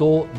2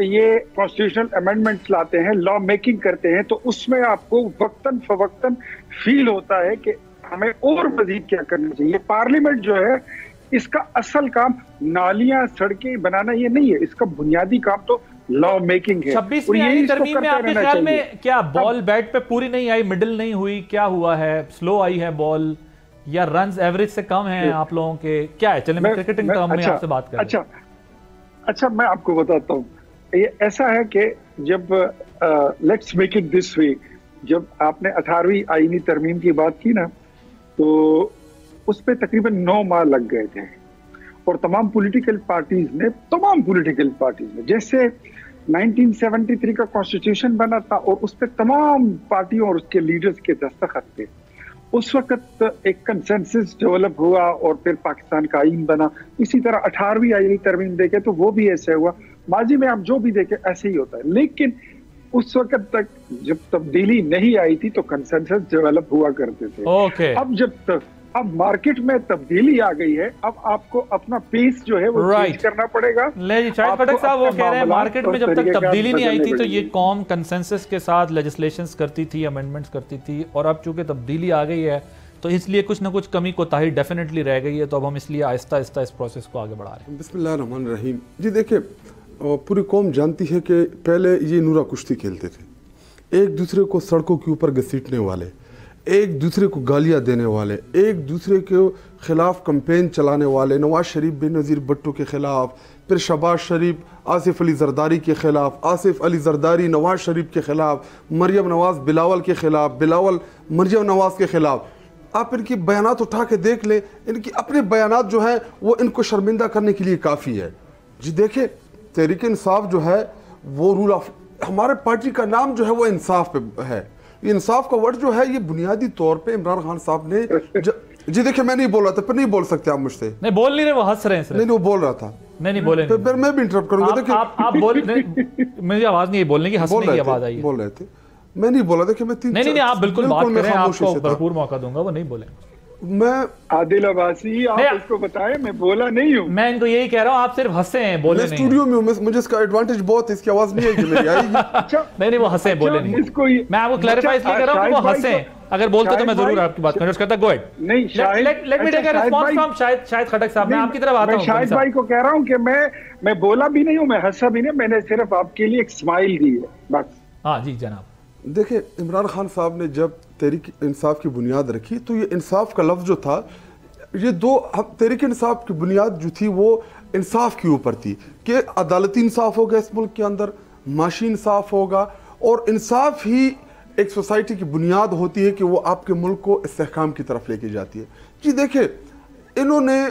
یہ constitutional amendments لاتے ہیں، لا میکنگ کرتے ہیں، تو اس میں آپ کو وقتاً فوقتاً فیل ہوتا ہے کہ ہمیں اور مزید کیا کرنا چاہیے. پارلیمنٹ جو ہے اس کا اصل کام نالیاں سڑکیں بنانا یہ نہیں ہے، اس کا بنیادی کام تو لا میکنگ ہے. 26ویں آئینی ترمیم میں آپ کے خیال میں کیا بال بیٹ پہ پوری نہیں آئی، مڈل نہیں ہوئی، کیا ہوا ہے؟ سلو آئی ہے بال یا رنز ایوریج سے کم ہیں آپ لوگوں کے؟ کیا ہے؟ چلیں میں کرکٹنگ ٹرم میں آپ سے بات کریں. اچھا میں آپ کو بتاتا ہوں. یہ ایسا ہے کہ جب لیٹس میک اٹ دس وے، جب آپ نے 18ویں آئینی ترمیم کی بات کی نا تو اس پہ تقریباً 9 ماہ لگ گئے تھے، اور تمام پولیٹیکل پارٹیز نے جیسے 1973 کا کانسٹیٹیوشن بنا تھا اور اس پہ تمام پارٹیوں اور اس کے لیڈرز کے دستخط تھے. اس وقت ایک کنسنسس ڈیولپ ہوا اور پھر پاکستان کا آئین بنا. اسی طرح 18ویں آئینی ترمیم دیکھے تو وہ بھی ایسے ہوا. ماضی میں آپ جو بھی دیکھیں ایسے ہی ہوتا ہے، لیکن اس وقت تک جب تبدیلی نہیں آئی تھی تو کنسنسس ڈیولپ ہوا کرتے تھے. اب مارکیٹ میں تبدیلی آ گئی ہے، اب آپ کو اپنا پیس جو ہے وہ چینج کرنا پڑے گا. شاہد خٹک صاحب وہ کہہ رہے ہیں مارکیٹ میں جب تک تبدیلی نہیں آئی تھی تو یہ قوم کنسنسس کے ساتھ لیجسلیشنز کرتی تھی، امینڈمنٹس کرتی تھی، اور اب چونکہ تبدیلی آ گئی ہے تو اس لیے کچھ نہ کچھ کمی کوتاہی ڈیفینیٹلی رہ گئی ہے، تو اب ہم اس لیے آہستہ آہستہ اس پروسیس کو آگے بڑھا رہے ہیں. بسم اللہ الرحمن الرحیم. جی دیکھیں، پوری قوم جانتی ہے کہ پہلے یہ نورا کشتی کھیلتے تھے، ایک دوسرے کو سڑکوں کے اوپر گھسیٹنے والے، ایک دوسرے کو گالیاں دینے والے، ایک دوسرے کے خلاف کمپین چلانے والے، نواز شریف بے نظیر بھٹو کے خلاف، پھر شہباز شریف آصف علی زرداری کے خلاف، آصف علی زرداری نواز شریف کے خلاف، مریم نواز بلاول کے خلاف، بلاول مریم نواز کے خلاف. آپ ان کی بیانات اٹھا کے دیکھ لیں، ان کی اپنے بیانات جو ہیں وہ ان کو شرمندہ کرنے کے لیے کافی ہے. جی دیکھیں، تحریک انصاف جو ہے وہ رول آف، ہمارے پارٹی کا نام جو ہے وہ انصاف پہ ہے. یہ انصاف کا ورڈ جو ہے یہ بنیادی طور پہ عمران خان صاحب نے جی دیکھیں، میں نہیں بول رہا تھا، پھر نہیں بول سکتے آپ مجھ سے. نہیں بول نہیں رہے، وہ ہنس رہے ہیں. نہیں وہ بول رہا تھا. نہیں بولے، پھر میں بھی انٹرپٹ کروں گا. آپ بول، مجھے آواز نہیں بولنے کی، ہنسنے کی آواز آئی ہے. بول رہے تھے، میں نہیں بولا. دیکھیں میں نہیں آپ بالکل بات کریں، آپ کو بھرپور موقع دوں گا. وہ نہیں بولیں. میں عادل عباسی، آپ اس کو بتائیں میں بولا نہیں ہوں. میں ان کو یہی کہہ رہا ہوں، آپ صرف ہنسے ہیں، بولے نہیں. اسٹوڈیو میں ہوں، مجھے اس کا ایڈوانٹیج بہت ہے، اس کی آواز نہیں ہے کہ میری آئے گی. نہیں وہ ہنسے، بولے نہیں. میں آپ کو کلیریفائی اس لیے کر رہا ہوں کہ وہ ہنسے. اگر بولتے تو میں ضرور آپ کی بات کنورس کرتا. Go ahead. نہیں let me take a response from Shahid Khattak صاحب. میں آپ کی طرف آتا ہوں. میں شاہد بھائی کو کہہ رہا ہوں کہ میں بولا بھی نہیں ہوں، میں ہنسا بھی نہیں، میں نے صرف آپ کے لیے ایک اسمائل دی ہے بس. ہاں جی جناب. دیکھیں، عمران خان صاحب نے جب تحریک انصاف کی بنیاد رکھی تو یہ انصاف کا لفظ جو تھا، یہ دو تحریک انصاف کی بنیاد جو تھی وہ انصاف کے اوپر تھی کہ عدالتی انصاف ہوگا اس ملک کے اندر، معاشی انصاف ہوگا، اور انصاف ہی ایک سوسائٹی کی بنیاد ہوتی ہے کہ وہ آپ کے ملک کو استحکام کی طرف لے کے جاتی ہے. جی دیکھیں، انہوں نے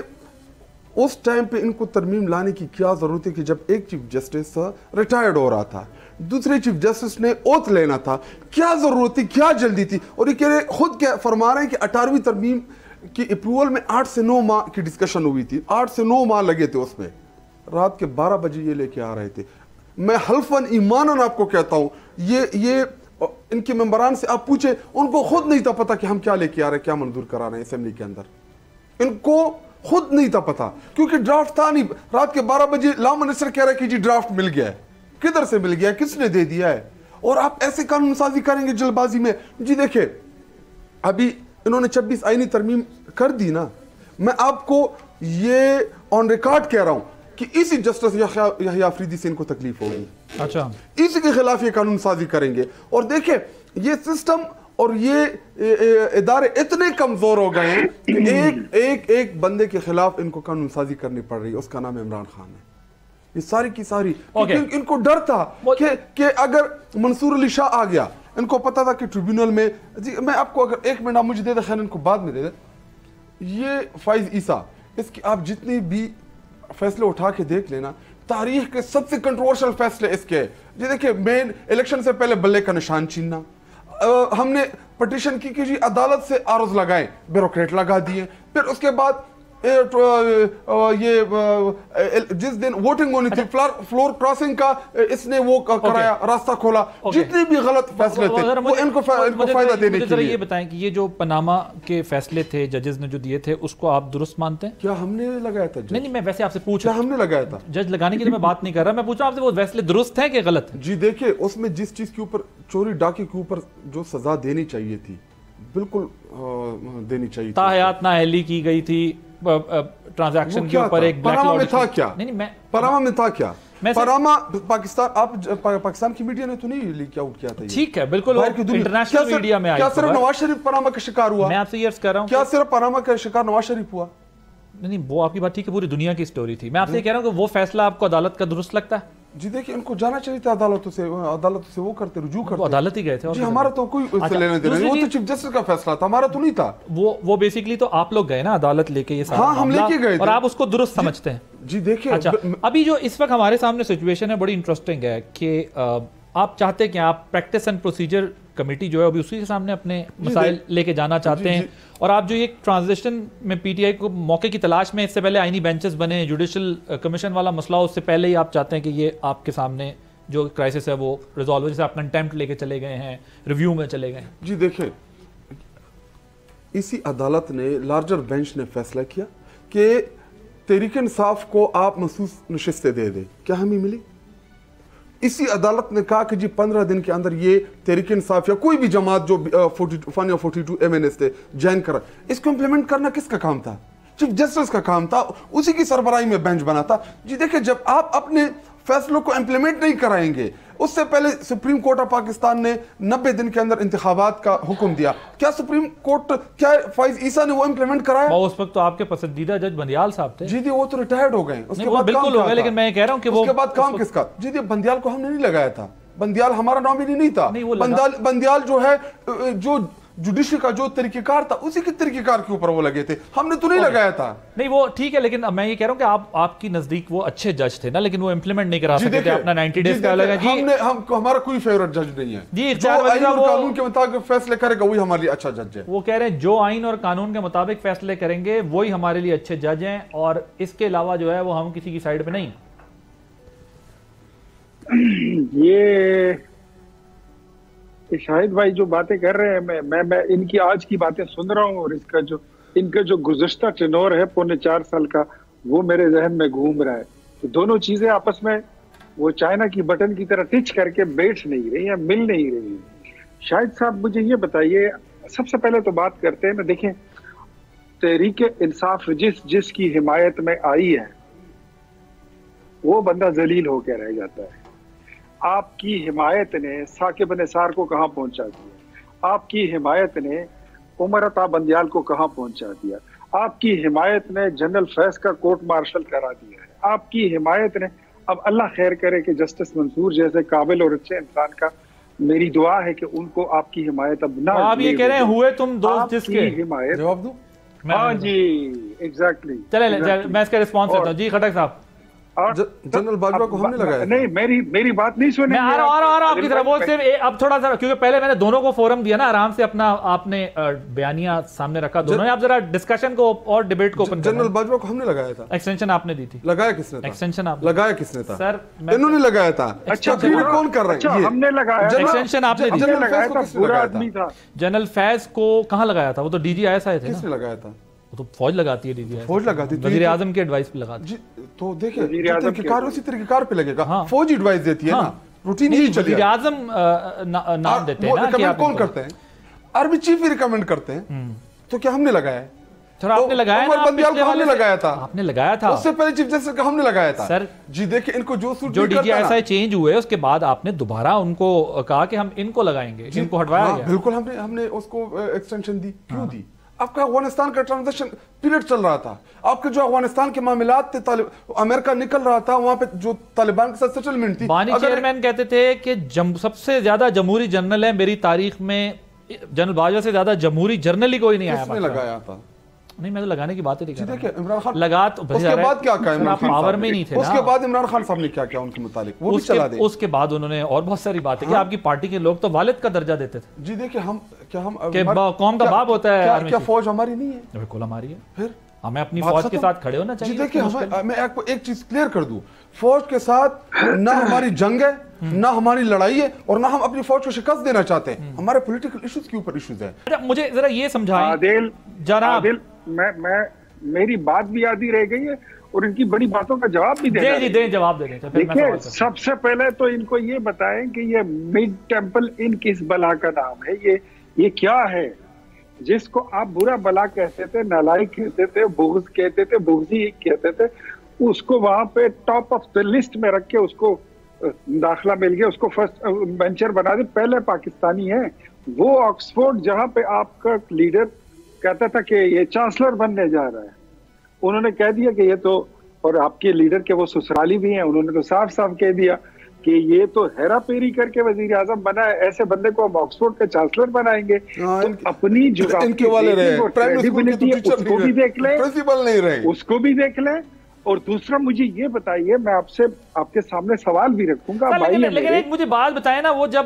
اس ٹائم پہ ان کو ترمیم لانے کی کیا ضرورت ہے کہ جب ایک چیف جسٹس ریٹائرڈ ہو رہا تھا، دوسرے چیف جسٹس نے اوتھ لینا تھا، کیا ضرورت تھی، کیا جلدی تھی؟ اور یہ کہہ رہے خود کیا فرما رہے ہیں کہ 18ویں ترمیم کی اپروول میں 8 سے 9 ماہ کی ڈسکشن ہوئی تھی، 8 سے 9 ماہ لگے تھے اس میں، رات کے 12 بجے یہ لے کے آ رہے تھے. میں حلفاً ایماناً آپ کو کہتا ہوں، یہ ان کے ممبران سے آپ پوچھیں، ان کو خود نہیں تھا پتا کہ ہم کیا لے کے آ رہے ہیں، کیا منظور کرا رہے ہیں اسمبلی کے اندر. ان کو خود نہیں تھا پتا کیونکہ ڈرافٹ تھا نہیں. رات کے 12 بجے لا منسٹر کہہ رہے کہ جی ڈرافٹ مل گیا ہے. کدھر سے مل گیا ہے؟ کس نے دے دیا ہے؟ اور آپ ایسے قانون سازی کریں گے جلد بازی میں. جی دیکھیں، ابھی انہوں نے 26 آئینی ترمیم کر دی نا، میں آپ کو یہ آن ریکارڈ کہہ رہا ہوں کہ اسی جسٹس یحییٰ آفریدی سے ان کو تکلیف ہوگی. اچھا، اسی کے خلاف یہ قانون سازی کریں گے. اور دیکھیں، یہ سسٹم اور یہ ادارے اتنے کمزور ہو گئے ہیں کہ ایک بندے کے خلاف ان کو قانون سازی کرنی پڑ رہی ہے، اس کا نام عمران خان ہے. یہ ساری کی ساری ان کو ڈر تھا کہ اگر منصور علی شاہ آ گیا، ان کو پتا تھا کہ ٹریبیونل میں، جی میں آپ کو اگر 1 منٹ آپ مجھے دے دیں، خیر ان کو بعد میں دے دیں. یہ فائز عیسیٰ، اس کی آپ جتنے بھی فیصلے اٹھا کے دیکھ لینا، تاریخ کے سب سے کنٹروورشل فیصلے اس کے. جی دیکھیں، مین الیکشن سے پہلے بلے کا نشان چھیننا، ہم نے پٹیشن کی کہ جی عدالت سے عارض لگائیں، بیوروکریٹ لگا دیے. پھر اس کے بعد یہ جس دن ووٹنگ ہونی تھی فلور کراسنگ کا اس نے وہ کرایا، راستہ کھولا، جتنے بھی غلط فیصلے تھے وہ ان کو فائدہ دینے کے لیے۔ یہ بتائیں کہ یہ جو پاناما کے فیصلے تھے ججز نے جو دیے تھے اس کو آپ درست مانتے ہیں؟ کیا ہم نے لگایا تھا؟ نہیں میں ویسے آپ سے پوچھ رہا ہم نے لگایا تھا جج لگانے کے لیے میں بات نہیں کر رہا، میں پوچھ رہا ہوں آپ سے وہ فیصلے درست ہیں کہ غلط ہیں؟ جی دیکھیں اس میں جس چیز کے اوپر چوری ڈاکے کے اوپر جو سزا دینی چاہیے تھی بالکل دینی چاہیے تھی۔ تاحیات نااہلی کی گئی تھی ٹرانزیکشن کے اوپر ایک پاناما میں تھا کیا؟ نہیں میں پاناما میں تھا کیا؟ پاناما پاکستان، آپ پاکستان کی میڈیا نے تو نہیں لیک آؤٹ کیا تھا؟ ٹھیک ہے بالکل انٹرنیشنل میڈیا میں آئی۔ کیا صرف نواز شریف پاناما کا شکار ہوا؟ میں آپ سے یہ عرض کر رہا ہوں کیا صرف پاناما کا شکار نواز شریف ہوا؟ نہیں وہ آپ کی بات ٹھیک ہے، پوری دنیا کی سٹوری تھی۔ میں آپ سے یہ کہہ رہا ہوں کہ وہ فیصلہ آپ کو عدالت کا درست لگتا ہے؟ جی دیکھیں ان کو جانا چاہیے تھا عدالتوں سے وہ کرتے رجوع کرتے، وہ عدالت ہی گئے تھے۔ جی ہمارا تو کوئی لینے دینا نہیں، وہ تو چیف جسٹس کا فیصلہ تھا، ہمارا تو نہیں تھا۔ وہ بیسیکلی تو آپ لوگ گئے نا عدالت لے کے یہ سارا، ہاں ہم لے کے گئے اور آپ اس کو درست سمجھتے ہیں؟ جی دیکھیں اچھا ابھی جو اس وقت ہمارے سامنے سچویشن ہے بڑی انٹرسٹنگ ہے کہ آپ چاہتے ہیں کہ آپ پریکٹس اینڈ پروسیجر کمیٹی جو ہے ابھی اسی کے سامنے اپنے مسائل لے کے جانا چاہتے ہیں، اور آپ جو یہ ٹرانزیشن میں پی ٹی آئی کو موقع کی تلاش میں اس سے پہلے آئینی بینچز بنے، جوڈیشل کمیشن والا مسئلہ اس سے پہلے ہی آپ چاہتے ہیں کہ یہ آپ کے سامنے جو کرائسس ہے وہ ریزالو، جیسے آپ کنٹیمپٹ لے کے چلے گئے ہیں، ریویو میں چلے گئے ہیں؟ جی دیکھیں اسی عدالت نے لارجر بینچ نے فیصلہ کیا کہ تحریک انصاف کو آپ مخصوص نشستیں دے دیں، کیا ہمیں ملی؟ اسی عدالت نے کہا کہ جی 15 دن کے اندر یہ تحریک انصاف یا کوئی بھی جماعت جو 42 ایم این ایس تھے جوائن کرا، اس کو امپلیمنٹ کرنا کس کا کام تھا؟ چیف جسٹس کا کام تھا، اسی کی سربراہی میں بینچ بنا تھا۔ جی دیکھیں جب آپ اپنے فیصلوں کو امپلیمنٹ نہیں کرائیں گے، اس سے پہلے سپریم کورٹ آف پاکستان نے 90 دن کے اندر انتخابات کا حکم دیا، کیا سپریم کورٹ کیا فائز عیسیٰ نے وہ امپلیمنٹ کرایا؟ اس وقت تو آپ کے پسندیدہ جج بندیال صاحب تھے۔ جی دی وہ تو ریٹائرڈ ہو گئے، اس کے بعد بالکل ہو گئے، لیکن میں کہہ رہا ہوں کہ وہ اس کے بعد کام کس کا؟ جی دی بندیال کو ہم نے نہیں لگایا تھا، بندیال ہمارا نامینی نہیں تھا، بندیال جو ہے جو جوڈیشری کا جو طریقہ کار تھا اسی کے طریقہ کار کے اوپر وہ لگے تھے، ہم نے تو نہیں لگایا تھا۔ نہیں وہ ٹھیک ہے، لیکن میں یہ کہہ رہا ہوں کہ آپ کی نزدیک وہ اچھے جج تھے نا، لیکن وہ امپلیمنٹ نہیں کرا سکتے تھے اپنا 90 ڈیز کا لگا۔ جی ہمارا کوئی فیورٹ جج نہیں ہے، جی جو آئین اور قانون کے مطابق فیصلے کرے گا وہی ہمارے لیے اچھا جج ہے۔ وہ کہہ رہے ہیں جو آئین اور قانون کے مطابق فیصلے کریں گے وہی ہمارے لیے اچھے جج ہیں، اور اس کے علاوہ جو ہے وہ ہم کسی کی سائیڈ پہ نہیں۔ یہ شاہد بھائی جو باتیں کر رہے ہیں، میں ان کی آج کی باتیں سن رہا ہوں، اور ان کا جو گزشتہ ٹینور ہے 4.25 سال کا وہ میرے ذہن میں گھوم رہا ہے۔ تو دونوں چیزیں آپس میں وہ چائنا کی بٹن کی طرح ٹچ کر کے بیٹھ نہیں رہی ہیں، مل نہیں رہی ہیں۔ شاہد صاحب مجھے یہ بتائیے، سب سے پہلے تو بات کرتے ہیں نا، دیکھیں تحریک انصاف جس کی حمایت میں آئی ہے وہ بندہ ذلیل ہو کے رہ جاتا ہے۔ آپ کی حمایت نے ثاقب نثار کو کہاں پہنچا دیا، آپ کی حمایت نے عمر عطا بندیال کو کہاں پہنچا دیا، آپ کی حمایت نے جنرل فیض کا کورٹ مارشل کرا دیا ہے، آپ کی حمایت نے، اب اللہ خیر کرے کہ جسٹس منصور جیسے قابل اور اچھے انسان کا میری دعا ہے کہ ان کو آپ کی حمایت اب نہ، آپ یہ کہہ رہے ہیں ہوئے تم دوست جس کے، حمایت جواب دوں؟ ہاں جی ایگزیکٹلی، چلے میں اس کا ریسپانس دیتا ہوں۔ جی خٹک صاحب، جنرل باجوہ کو ہم نے لگایا، نہیں میری بات نہیں سنیں، میں آ رہا ہوں آپ کی طرف، وہ صرف اب تھوڑا سا، کیونکہ پہلے میں نے دونوں کو فورم دیا نا، آرام سے اپنا آپ نے بیانیہ سامنے رکھا دونوں نے، آپ ذرا ڈسکشن کو اور ڈیبیٹ کو اوپن کریں۔ جنرل باجوہ کو ہم نے لگایا تھا، ایکسٹینشن آپ نے دی تھی۔ لگایا کس نے تھا؟ ایکسٹینشن آپ لگایا کس نے تھا؟ سر انہوں نے لگایا تھا۔ اچھا کون کر رہے ہیں؟ ہم نے لگایا، ایکسٹینشن آپ نے دی، جنرل فیض کو برا آدمی تھا، جنرل فیض کو کہاں لگایا تھا؟ وہ تو ڈی جی آئی تھے، کس نے لگایا تھا؟ وہ تو فوج لگاتی ہے، ڈی جی آئی فوج لگاتی ہے، وزیر اعظم کے ایڈوائس پہ لگاتی ہے۔ جی تو دیکھیں طریقہ کار اسی طریقہ کار پہ لگے گا، فوج ایڈوائس دیتی ہے نا، روٹین ہی چلی ہے۔ وزیر اعظم نام دیتے ہیں نا، ریکمنڈ کون کرتے ہیں؟ عربی چیف ہی ریکمنڈ کرتے ہیں، تو کیا ہم نے لگایا ہے؟ تھوڑا آپ نے لگایا نا، عمر بندیال کو ہم نے لگایا تھا، آپ نے لگایا تھا، اس سے پہلے چیف جسٹس کا ہم نے لگایا تھا۔ سر جی دیکھیں ان کو جو سوٹ جو D G S I change ہوئے اس کے بعد آپ نے دوبارہ ان کو کہا کہ ہم ان کو لگائیں گے، ان کو ہٹوایا گیا۔ بالکل ہم نے اس کو ایکسٹینشن دی، کیوں دی؟ آپ کا افغانستان کا ٹرانزیشن پیریڈ چل رہا تھا، آپ کے جو افغانستان کے معاملات تھے، امریکہ نکل رہا تھا، وہاں پہ جو طالبان کے ساتھ سیٹلمنٹ تھی۔ بانی چیئرمین کہتے تھے کہ سب سے زیادہ جمہوری جنرل ہے میری تاریخ میں، جنرل باجوہ سے زیادہ جمہوری جنرل ہی کوئی نہیں آیا۔ کس نے لگایا تھا؟ نہیں میں تو لگانے کی بات ہی نہیں کر رہا ہوں۔ عمران خان لگا تو اس کے بعد کیا کہا عمران خان پاور میں نہیں تھے نا، اس کے بعد عمران خان صاحب نے کیا کیا ان کے متعلق وہ بھی چلا دیں۔ اس کے بعد انہوں نے اور بہت ساری باتیں کی، آپ کی پارٹی کے لوگ تو والد کا درجہ دیتے تھے۔ جی دیکھیں ہم کہ قوم کا باپ ہوتا ہے، کیا فوج ہماری نہیں ہے؟ بالکل ہماری ہے۔ پھر ہمیں اپنی فوج کے ساتھ کھڑے ہونا چاہیے. جی دیکھیں میں آپ کو ایک چیز کلیئر کر دوں, فوج کے ساتھ نہ ہماری جنگ ہے نہ ہماری لڑائی ہے اور نہ ہم اپنی فوج کو شکست دینا چاہتے ہیں, ہمارے پولیٹیکل ایشوز کے اوپر ایشوز ہیں. مجھے ذرا یہ سمجھائیں عادل جناب, میں میری بات بھی آدھی رہ گئی ہے اور ان کی بڑی باتوں کا جواب بھی دینا ہے. دیں جواب دے دیں. دیکھیں سب سے پہلے تو ان کو یہ بتائیں کہ یہ مڈ ٹیمپل ان کس بلا کا نام ہے, یہ کیا ہے جس کو آپ برا بلا کہتے تھے, نالائق کہتے تھے, بغض کہتے تھے, بغضی کہتے تھے, اس کو وہاں پہ ٹاپ آف دا لسٹ میں رکھ کے اس کو داخلہ مل گیا, اس کو فرسٹ وینچر بنا دے. پہلے پاکستانی ہے وہ آکسفورڈ جہاں پہ آپ کا لیڈر کہتا تھا کہ یہ چانسلر بننے جا رہا ہے, انہوں نے کہہ دیا کہ یہ تو, اور آپ کے لیڈر کے وہ سسرالی بھی ہیں, انہوں نے تو صاف صاف کہہ دیا کہ یہ تو ہیرا پیری کر کے وزیر اعظم بنا ہے, ایسے بندے کو ہم آکسفورڈ کا چانسلر بنائیں گے. تو اپنی جو کریڈیبلٹی ہے اس کو بھی دیکھ لیں, اس کو بھی دیکھ لیں. اور دوسرا مجھے یہ بتائیے, میں آپ کے سامنے سوال بھی رکھوں گا. لیکن ایک مجھے بات بتائیں نا, وہ جب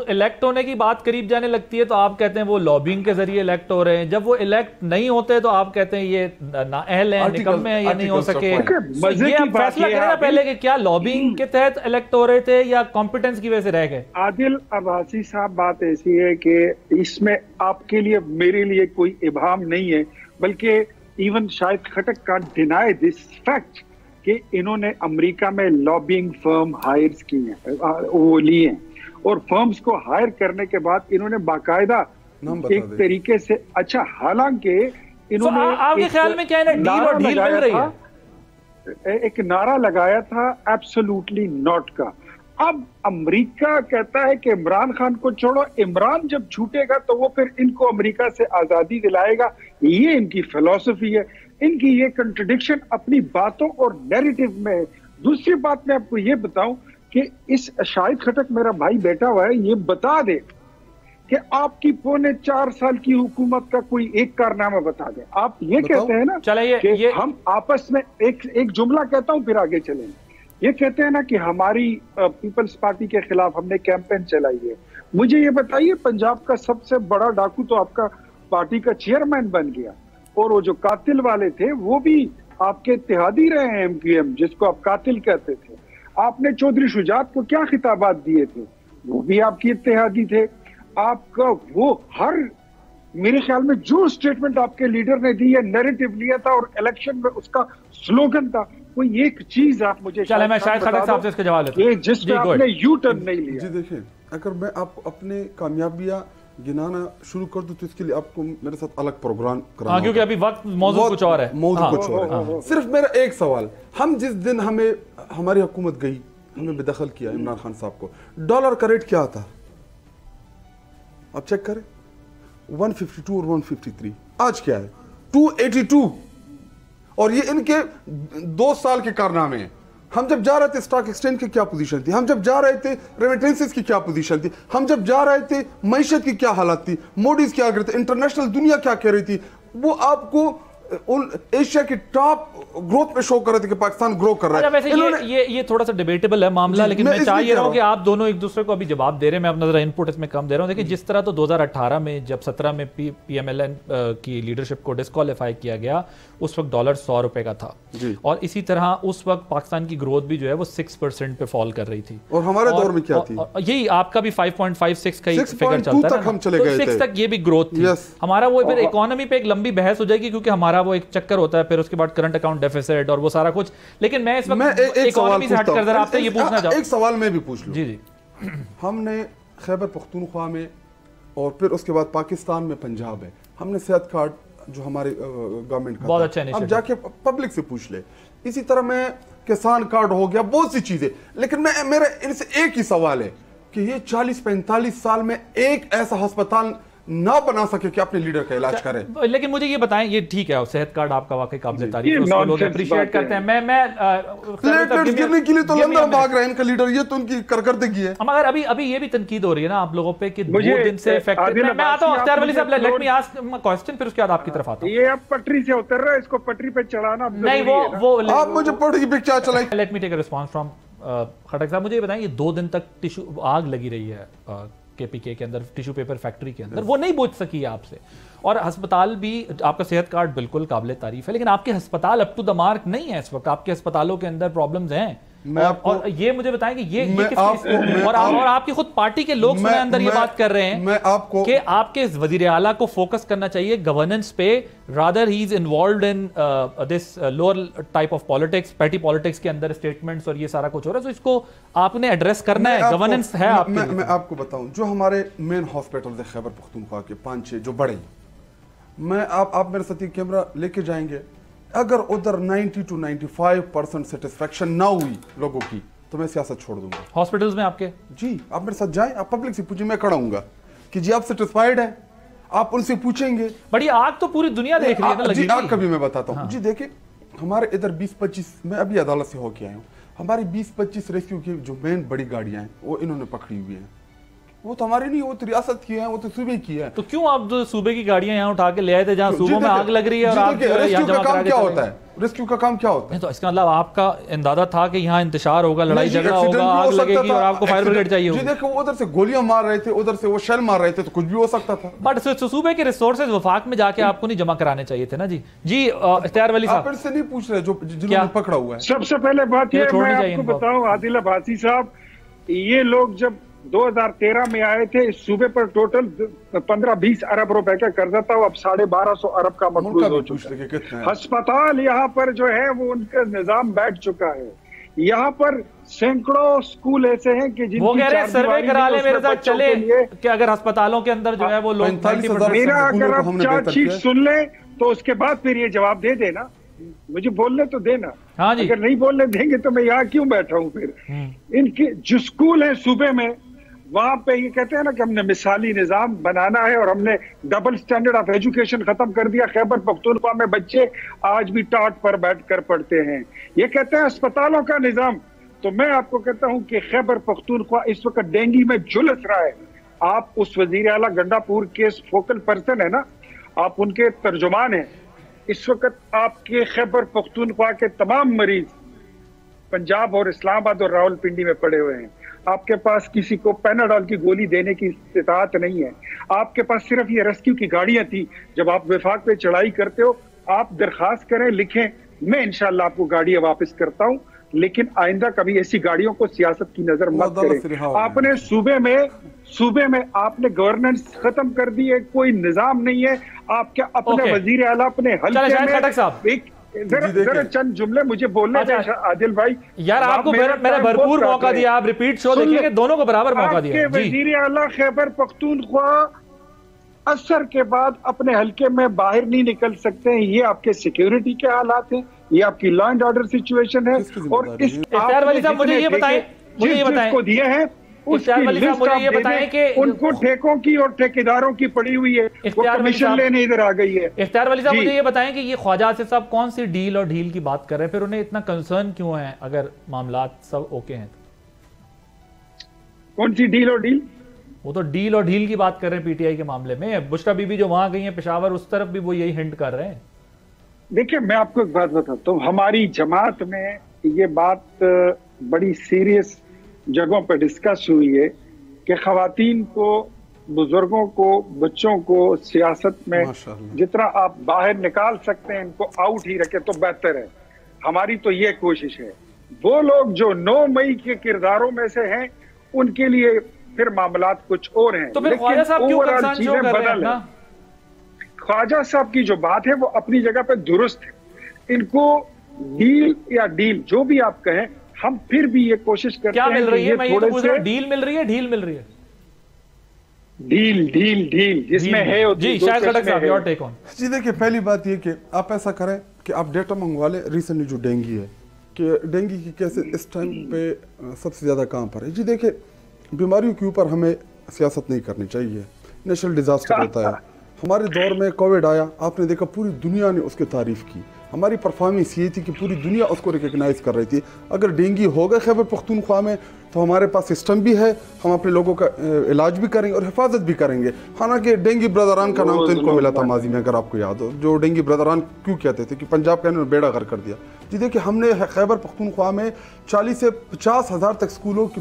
الیکٹ ہونے کی بات قریب جانے لگتی ہے تو آپ کہتے ہیں وہ لابنگ کے ذریعے الیکٹ ہو رہے ہیں, جب وہ الیکٹ نہیں ہوتے تو آپ کہتے ہیں یہ نااہل ہیں, نکمے ہیں, یہ نہیں ہو سکے. یہ آپ فیصلہ کریں نا پہلے کہ کیا لابنگ کے تحت الیکٹ ہو رہے تھے یا کمپیٹنس کی وجہ سے رہ گئے. عادل عباسی صاحب, بات ایسی ہے کہ اس میں آپ کے لیے میرے لیے کوئی ابہام نہیں ہے, بلکہ ایون شاید خٹک کا ڈینائی دس فیکٹ کہ انہوں نے امریکہ میں لابنگ فرم ہائرز کی ہیں, وہ لی ہیں, اور فرمز کو ہائر کرنے کے بعد انہوں نے باقاعدہ ایک طریقے سے, اچھا حالانکہ انہوں نے آپ کے خیال میں کیا ہے ڈیل اور ڈیل مل رہی ہے, ایک نعرہ لگایا تھا ایبسولوٹلی ناٹ کا. اب امریکہ کہتا ہے کہ عمران خان کو چھوڑو, عمران جب چھوٹے گا تو وہ پھر ان کو امریکہ سے آزادی دلائے گا. یہ ان کی فلسفی ہے, ان کی یہ کنٹرڈکشن اپنی باتوں اور نیریٹو میں. دوسری بات میں آپ کو یہ بتاؤں کہ اس شاہد خٹک میرا بھائی بیٹا ہوا ہے, یہ بتا دے کہ آپ کی 4.25 سال کی حکومت کا کوئی ایک کارنامہ بتا دیں. آپ یہ کہتے ہیں نا کہ ہم آپس میں ایک جملہ کہتا ہوں پھر آگے چلیں. یہ کہتے ہیں نا کہ ہماری پیپلز پارٹی کے خلاف ہم نے کیمپین چلائی ہے. مجھے یہ بتائیے, پنجاب کا سب سے بڑا ڈاکو تو آپ کا پارٹی کا چیئرمین بن گیا, اور وہ جو قاتل والے تھے وہ بھی آپ کے اتحادی رہے ہیں, ایم کیو ایم, جس کو آپ قاتل کہتے تھے. آپ نے چودھری شجاعت کو کیا خطابات دیے تھے, وہ بھی آپ کی اتحادی تھے. آپ کا وہ ہر, میرے خیال میں جو سٹیٹمنٹ آپ کے لیڈر نے دی ہے, نیریٹو لیا تھا اور الیکشن میں اس کا سلوگن تھا, کوئی ایک چیز آپ مجھے چلے میں شاید خٹک صاحب سے اس کے جواب لیتا ہوں جس میں آپ نے یو ٹرن نہیں لیا. جی دیکھیں, اگر میں آپ کو اپنے کامیابیاں گنانا شروع کر دوں تو اس کے لیے آپ کو میرے ساتھ الگ پروگرام کرانا, کیونکہ ابھی وقت موضوع کچھ اور ہے. موضوع کچھ اور ہے. صرف میرا ایک سوال, ہم جس دن ہماری حکومت گئی, ہمیں بے دخل کیا عمران خان صاحب کو, ڈالر کا ریٹ کیا تھا آپ چیک کریں, 152 اور 153. آج کیا ہے 282. اور یہ ان کے 2 سال کے کارنامے ہیں. ہم جب جا رہے تھے اسٹاک ایکسچینج کی کیا پوزیشن تھی, ہم جب جا رہے تھے ریمیٹنسز کی کیا پوزیشن تھی, ہم جب جا رہے تھے معیشت کی کیا حالات تھی, موڈیز کیا کر رہے تھے, انٹرنیشنل دنیا کیا کہہ رہی تھی. وہ آپ کو ایشیا کی ٹاپ گروتھ پہ شو کر رہے تھے کہ پاکستان گرو کر رہا ہے. یہ تھوڑا سا ڈیبیٹیبل ہے معاملہ, لیکن میں چاہ یہ رہا ہوں کہ آپ دونوں ایک دوسرے کو ابھی جواب دے رہے ہیں, میں اپنا ذرا ان پٹ اس میں کم دے رہا ہوں. دیکھیں جس طرح تو 2018 میں جب 17 میں پی ایم ایل این کی لیڈرشپ کو ڈسکوالیفائی کیا گیا, اس وقت ڈالر 100 روپے کا تھا, اور اسی طرح اس وقت پاکستان کی گروتھ بھی جو ہے وہ 6% پہ فال کر رہی تھی. اور ہمارے دور میں کیا تھی, یہی آپ کا بھی 5.56 کا ہی فگر چلتا ہے, 6 تک یہ بھی گروتھ تھی. ہمارا وہ پھر اکانومی پہ ایک لمبی بحث ہو جائے گی, کیونکہ ہمارا وہ ایک چکر ہوتا ہے, پھر اس کے بعد کرنٹ اکاؤنٹ ڈیفیسٹ اور وہ سارا کچھ. لیکن میں اس وقت اکانومی سے ہٹ کر ذرا آپ سے یہ پوچھنا چاہتا ہوں. ایک سوال میں بھی پوچھ لوں. جی ہم نے خیبر پختونخوا میں اور پھر اس کے بعد پاکستان میں پنجاب ہے, ہم نے صحت کارڈ جو ہمارے گورنمنٹ کا بہت اچھا ہے, اب جا کے پبلک سے پوچھ لے. اسی طرح میں کسان کارڈ ہو گیا, بہت سی چیزیں. لیکن میرا ان سے ایک ہی سوال ہے کہ یہ 40-45 سال میں ایک ایسا ہسپتال نہ بنا سکے کہ اپنے لیڈر کا علاج کرے. لیکن مجھے یہ بتائیں, یہ ٹھیک ہے صحت کارڈ آپ کا واقعی قابل تعریف ہے, اس کو لوگ اپریشیٹ کرتے ہیں. میں پلیٹلیٹس گرنے کے لیے تو لندن بھاگ رہے ہیں ان کا لیڈر, یہ تو ان کی کارکردگی ہے. مگر ابھی یہ بھی تنقید ہو رہی ہے نا آپ لوگوں پہ کہ 2 دن سے افیکٹ. میں آتا ہوں اختیار ولی صاحب, لیٹ می آسک کوسچن, پھر اس کے بعد آپ کی طرف آتا ہوں. یہ اب پٹری سے اتر رہا ہے, اس کو پٹری پہ چڑھانا نہیں, وہ آپ مجھے پٹری پہ کیا چلائیں. Late me take a response from Khattak صاحب. مجھے یہ بتائیں, یہ 2 دن تک ٹیشو آگ لگی رہی ہے کے پی کے اندر, ٹیشو پیپر فیکٹری کے اندر, وہ نہیں بوجھ سکی ہے آپ سے, اور ہسپتال بھی آپ کا صحت کارڈ بالکل قابل تعریف ہے، لیکن آپ کے ہسپتال اپ ٹو دا مارک نہیں ہے اس وقت. آپ کے ہسپتالوں کے اندر پرابلمز ہیں. اور یہ مجھے بتائیں کہ یہ کس اور آپ کی خود پارٹی کے لوگ سنے اندر یہ بات کر رہے ہیں کہ آپ کے وزیر اعلیٰ کو فوکس کرنا چاہیے گورننس پہ، rather he is involved in this lower type of politics, پیٹی پالیٹکس کے اندر اسٹیٹمنٹس اور یہ سارا کچھ ہو رہا ہے. تو اس کو آپ نے ایڈریس کرنا ہے، گورننس ہے آپ کے. میں آپ کو بتاؤں جو ہمارے مین ہاسپٹل ہے خیبر پختونخوا کے 5-6 جو بڑے، میں آپ میرے ساتھ یہ کیمرہ لے کے جائیں گے، اگر ادھر 90 to 95% سیٹسفیکشن نہ ہوئی لوگوں کی تو میں سیاست چھوڑ دوں گا. ہاسپٹلز میں آپ کے؟ جی آپ میرے ساتھ جائیں، آپ پبلک سے پوچھیں، میں کھڑا ہوں گا کہ جی آپ سیٹسفائیڈ ہیں، آپ ان سے پوچھیں گے. بڑی آگ تو پوری دنیا دیکھ رہی ہے نا. جی آگ کا بھی میں بتاتا ہوں. جی دیکھیں ہمارے ادھر 20-25، میں ابھی عدالت سے ہو کے آیا ہوں، ہماری 20-25 ریسکیو کی جو مین بڑی گاڑیاں ہیں وہ انہوں نے پکڑی ہوئی ہیں. وہ تو ہماری نہیں، وہ تو ریاست کی ہیں، وہ تو صوبے کی ہے. تو کیوں آپ صوبے کی گاڑیاں یہاں اٹھا کے لے آئے تھے جہاں صوبوں میں آگ لگ رہی ہے اور آپ ریسکیو کا کام کیا ہوتا ہے؟ ریسکیو کا کام کیا ہوتا ہے؟ تو اس کا مطلب آپ کا اندازہ تھا کہ یہاں انتشار ہوگا، لڑائی جھگڑا ہوگا، آگ لگے گی اور آپ کو فائر بریگیڈ چاہیے ہوگی. جی دیکھو وہ ادھر سے گولیاں مار رہے تھے، ادھر سے وہ شیل مار رہے تھے، تو کچھ بھی ہو سکتا تھا. بٹ صوبے کے ریسورسز وفاق میں جا کے آپ کو نہیں جمع کرانے چاہیے تھے نا. جی اختیار ولی صاحب، آپ ان سے نہیں پوچھ رہے جو جنہوں نے پکڑا ہوا ہے. سب سے پہلے بات یہ میں آپ کو بتاؤں عادل عباسی صاحب، یہ لوگ جب 2013 میں آئے تھے اس صوبے پر ٹوٹل 15-20 ارب روپے کا قرضہ تھا، وہ اب 1250 ارب کا مقروض ہو چکا ہے. ہسپتال یہاں پر جو ہے وہ ان کا نظام بیٹھ چکا ہے. یہاں پر سینکڑوں سکول ایسے ہیں کہ جن وہ کہہ رہے ہیں سروے کرا لیں میرے ساتھ چلے کہ اگر ہسپتالوں کے اندر جو ہے وہ لوگ میرا اگر آپ چارج شیٹ سن لیں تو اس کے بعد پھر یہ جواب دے دینا، مجھے بولنے تو دینا. اگر نہیں بولنے دیں گے تو میں یہاں کیوں بیٹھا ہوں پھر. ان کے جو سکول ہیں صوبے میں وہاں پہ یہ کہتے ہیں نا کہ ہم نے مثالی نظام بنانا ہے اور ہم نے ڈبل سٹینڈرڈ آف ایجوکیشن ختم کر دیا. خیبر پختونخوا میں بچے آج بھی ٹاٹ پر بیٹھ کر پڑھتے ہیں. یہ کہتے ہیں اسپتالوں کا نظام. تو میں آپ کو کہتا ہوں کہ خیبر پختونخوا اس وقت ڈینگی میں جھلس رہا ہے. آپ اس وزیر اعلیٰ گنڈا پور کے فوکل پرسن ہے نا، آپ ان کے ترجمان ہیں. اس وقت آپ کے خیبر پختونخوا کے تمام مریض پنجاب اور اسلام آباد اور راول پنڈی میں پڑے ہوئے ہیں. آپ کے پاس کسی کو پیناڈول کی گولی دینے کی استطاعت نہیں ہے. آپ کے پاس صرف یہ ریسکیو کی گاڑیاں تھی. جب آپ وفاق پہ چڑھائی کرتے ہو آپ درخواست کریں، لکھیں، میں انشاءاللہ آپ کو گاڑیاں واپس کرتا ہوں، لیکن آئندہ کبھی ایسی گاڑیوں کو سیاست کی نظر مت کریں. آپ نے صوبے میں آپ نے گورننس ختم کر دی ہے، کوئی نظام نہیں ہے. آپ کے اپنے وزیر اعلیٰ اپنے حلقے میں ذرا چند جملے مجھے بولنے دیں عادل بھائی. یار آپ کو میں نے بھرپور موقع دیا، آپ ریپیٹ شو دیکھیں گے، دونوں کو برابر موقع دیا. آپ کے وزیر اعلیٰ خیبر پختونخوا عصر کے بعد اپنے حلقے میں باہر نہیں نکل سکتے ہیں. یہ آپ کے سیکیورٹی کے حالات ہیں، یہ آپ کی لا اینڈ آرڈر سچویشن ہے. اور اس مجھے یہ بتائیں کو دیے ہیں ان کو ٹھیکوں کی اور ٹھیکیداروں کی پڑی ہوئی ہے، وہ کمیشن لینے ادھر آ گئی ہے. اختیار ولی صاحب مجھے یہ بتائیں کہ یہ خواجہ آصف صاحب کون سی ڈیل اور ڈھیل کی بات کر رہے ہیں، پھر انہیں اتنا کنسرن کیوں ہے اگر معاملات سب اوکے ہیں؟ کون سی ڈیل اور ڈیل؟ وہ تو ڈیل اور ڈھیل کی بات کر رہے ہیں پی ٹی آئی کے معاملے میں. بشرا بی بی جو وہاں گئی ہیں پشاور، اس طرف بھی وہ یہی ہنٹ کر رہے ہیں. دیکھیں میں آپ کو ایک بات بتاتا ہوں، ہماری جماعت میں یہ بات بڑی سیریس جگہوں پہ ڈسکس ہوئی ہے کہ خواتین کو، بزرگوں کو، بچوں کو سیاست میں جتنا آپ باہر نکال سکتے ہیں ان کو آؤٹ ہی رکھے تو بہتر ہے. ہماری تو یہ کوشش ہے. وہ لوگ جو 9 مئی کے کرداروں میں سے ہیں ان کے لیے پھر معاملات کچھ اور ہیں. تو پھر خواجہ صاحب کیوں کنسرن شو کر رہے ہیں؟ خواجہ صاحب کی جو بات ہے وہ اپنی جگہ پہ درست ہے. ان کو ڈیل یا ڈیل جو بھی آپ کہیں، ہم پھر بھی یہ کوشش کرتے ہیں. کیا مل رہی ہے؟ میں یہ تو پوچھ رہا ہوں، ڈیل مل رہی ہے، ڈھیل مل رہی ہے؟ ڈیل جس میں ہے. جی شاید خٹک صاحب یور ٹیک آن. جی دیکھیں پہلی بات یہ کہ آپ ایسا کریں کہ آپ ڈیٹا منگوا لیں ریسنٹلی جو ڈینگی ہے، کہ ڈینگی کی کیسے اس ٹائم پہ سب سے زیادہ کہاں پر ہے. جی دیکھیں بیماریوں کے اوپر ہمیں سیاست نہیں کرنی چاہیے. نیشنل ڈیزاسٹر ہوتا ہے. ہمارے دور میں کووڈ آیا، آپ نے دیکھا پوری دنیا نے اس کی تعریف کی. ہماری پرفارمنس یہ تھی کہ پوری دنیا اس کو ریکگنائز کر رہی تھی. اگر ڈینگی ہو گئے خیبر پختونخوا میں تو ہمارے پاس سسٹم بھی ہے، ہم اپنے لوگوں کا علاج بھی کریں گے اور حفاظت بھی کریں گے. حالانکہ ڈینگی برادران کا نام تو ان کو ملا تھا ماضی میں، اگر آپ کو یاد ہو. جو ڈینگی برادران کیوں کہتے تھے کہ پنجاب کا انہوں نے بیڑا غرق کر دیا. جی دیکھیں ہم نے خیبر پختونخوا میں 40 سے 50 ہزار تک اسکولوں کی